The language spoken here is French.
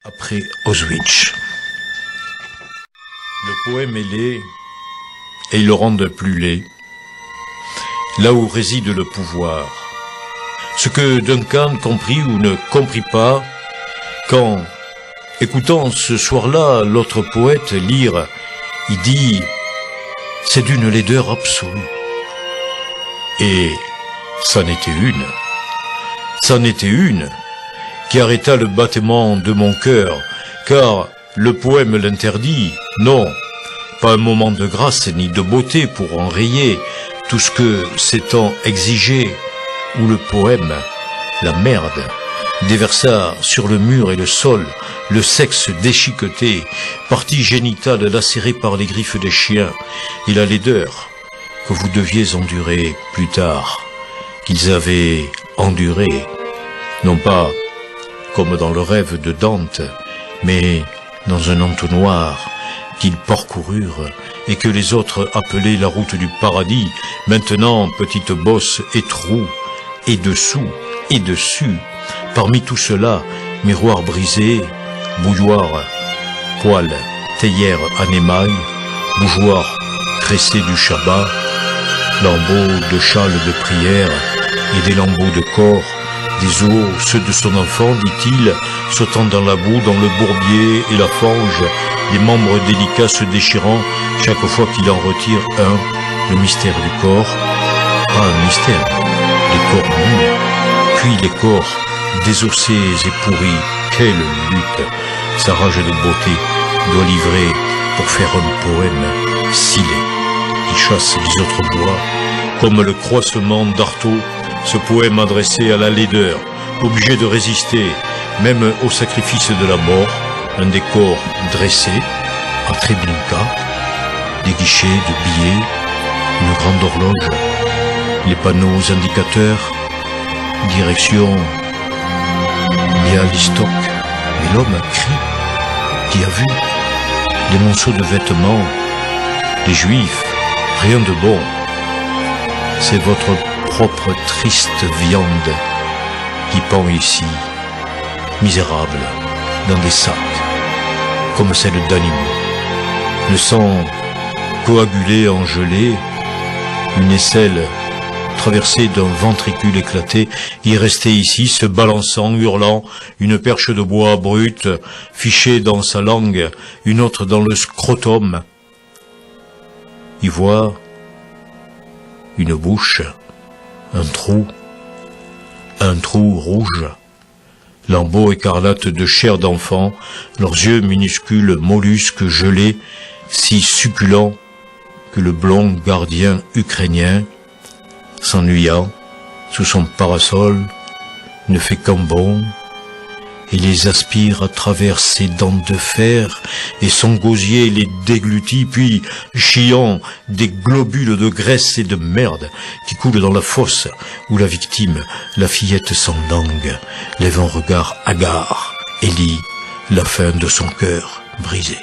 Après Auschwitz. Le poème est laid, et il le rend plus laid, là où réside le pouvoir. Ce que Duncan comprit ou ne comprit pas, quand, écoutant ce soir-là l'autre poète lire, il dit « c'est d'une laideur absolue ». Et c'en était une. C'en était une qui arrêta le battement de mon cœur, car le poème l'interdit, non, pas un moment de grâce ni de beauté pour enrayer tout ce que ces temps exigeaient, où le poème, la merde, déversa sur le mur et le sol le sexe déchiqueté, partie génitale lacérée par les griffes des chiens, et la laideur que vous deviez endurer plus tard, qu'ils avaient enduré, non pas comme dans le rêve de Dante, mais dans un entonnoir qu'ils parcoururent et que les autres appelaient la route du paradis, maintenant petite bosse et trou, et dessous, et dessus, parmi tout cela, miroir brisé, bouilloire, poêle, théière en émail, bougeoir tressé du Shabbat, lambeaux de châle de prière et des lambeaux de corps, des os, ceux de son enfant, dit-il, sautant dans la boue, dans le bourbier et la fange, des membres délicats se déchirant chaque fois qu'il en retire un, le mystère du corps, pas un mystère, les corps nus, puis les corps désossés et pourris, quelle lutte, sa rage de beauté doit livrer pour faire un poème scellé, qui chasse les autres bois, comme le croissement d'Artaud, ce poème adressé à la laideur, obligé de résister, même au sacrifice de la mort, un décor dressé, à Treblinka, des guichets de billets, une grande horloge, les panneaux indicateurs, direction Bialystok, et l'homme crie, qui a vu, les monceaux de vêtements, les juifs, rien de bon, c'est votre propre triste viande qui pend ici, misérable, dans des sacs, comme celle d'animaux. Le sang coagulé en gelée, une aisselle traversée d'un ventricule éclaté, y restait ici, se balançant, hurlant, une perche de bois brute, fichée dans sa langue, une autre dans le scrotum. Y voit une bouche, un trou rouge, lambeaux écarlates de chair d'enfant, leurs yeux minuscules, mollusques gelés, si succulents que le blond gardien ukrainien, s'ennuyant sous son parasol, ne fait qu'un bond, et les aspire à travers ses dents de fer, et son gosier les déglutit, puis, chiant, des globules de graisse et de merde qui coulent dans la fosse, où la victime, la fillette sans langue, lève un regard hagard et lit la fin de son cœur brisé.